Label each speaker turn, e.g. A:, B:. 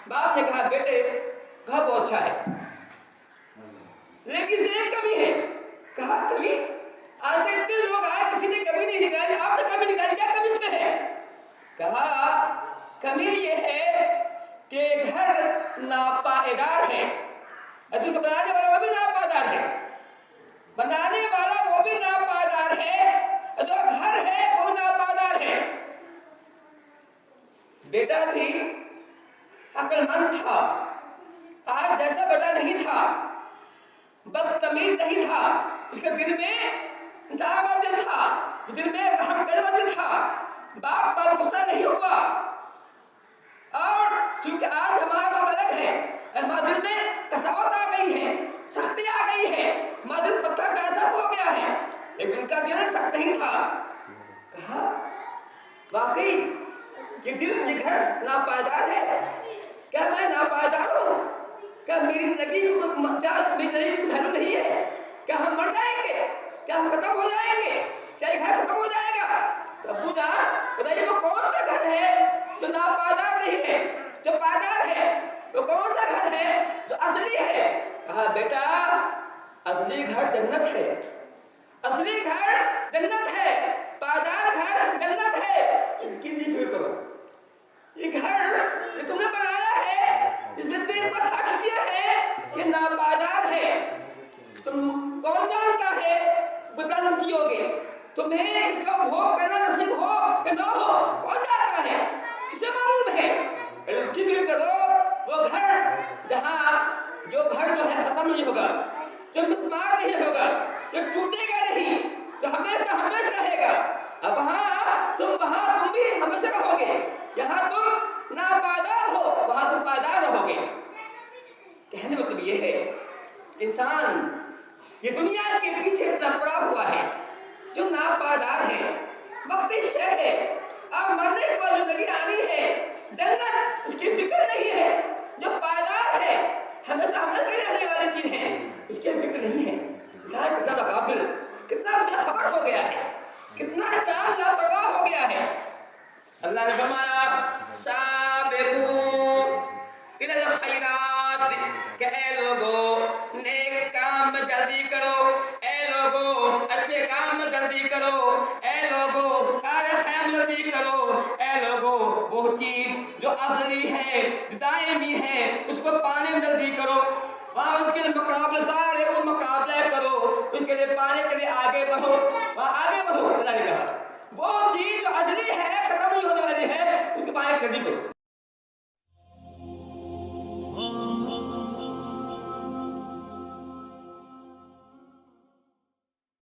A: बाप ने कहा बेटे घर बहुत अच्छा है, लेकिन इसमें एक कमी है। कहा कमी? आज तक इतने लोग आए, किसी ने कमी नहीं निकाली, आपने कमी निकाली, क्या कमी इसमें है? कहा कमी ये है कि घर नापायदार है, अभी तो बनाने वाला वो भी नापायदार है, बनाने वाला वो भी नापायदार है, जो घर है वो नापायदार है। बेटा भी अक्लमंद था, आज जैसा बेटा नहीं था, बदतमीज नहीं था, उसके दिल में ज़ावा दिल था, दिल में रहम करने वाला दिल था, बाप पर गुस्सा नहीं हुआ। और चूंकि आज हमारा बाप अलग है, हमारे दिल में कसावत आ गई है, सख्ती आ गई है, हमारा दिल पत्थर का ऐसा हो गया है, लेकिन उनका दिल सख्त नहीं था। कहा वाकई ये दिल, ये घर नापायदार है। क्या मैं नापायदार हूँ? क्या मेरी जिंदगी की वैल्यू नहीं है? क्या हम मर जाएंगे? क्या हम खत्म हो जाएंगे? क्या ये घर खत्म हो जाएगा? तो अब्बू जान बताइए, वो कौन सा घर है जो नापायदार नहीं है, जो पायदार है? वो कौन सा घर है जो असली है? कहा बेटा असली घर जन्नत है, असली घर जन्नत है, पायदार घर जन्नत है। इसकी भी फिक्र करो। ये घर जो तुमने बनाया है, इसमें दिल पर खर्च किया है, ये नापायदार है। तुम कौन जानता है कितना तुम जियोगे, तुम्हें इसका भोग करना नसीब हो कि ना हो, कौन जानता है? किसे मालूम है? उसकी भी करो। वो घर जहाँ जो घर जो है खत्म नहीं होगा, जो मिसमार नहीं होगा, जो टूटेगा नहीं, जो हमेशा हमेशा रहेगा। अब वहाँ तुम भी हमेशा रहोगे। यहाँ तुम नापायदार हो, वहाँ तुम पायदार रहोगे। कहने मतलब ये है, इंसान ये दुनिया के पीछे इतना पड़ा हुआ है जो नापायदार है, वक्ती शय है। अब मरने को जिंदगी आनी है, जन्नत उसकी फिक्र नहीं है। जो पायदार है, हमेशा हमेशा रहने वाली चीज है, उसकी फिक्र नहीं है। इंसान कितना नाकाबिल, कितना बेखबर हो गया है, कितना इंसान लापरवाह हो गया है। अल्लाह ने फरमाया साबिकू इलल खैरात, कि ऐ लोगों नेक काम में जल्दी करो, ऐ लोगों अच्छे काम में जल्दी करो, ऐ लोगों कार्य खैर जल्दी करो, ऐ लोगों वो चीज जो असली है, दायमी है, उसको पाने में जल्दी करो। वहाँ उसके लिए मुकाबले सारे मुकाबले करो, उसके लिए पाने के लिए आगे बढ़ो।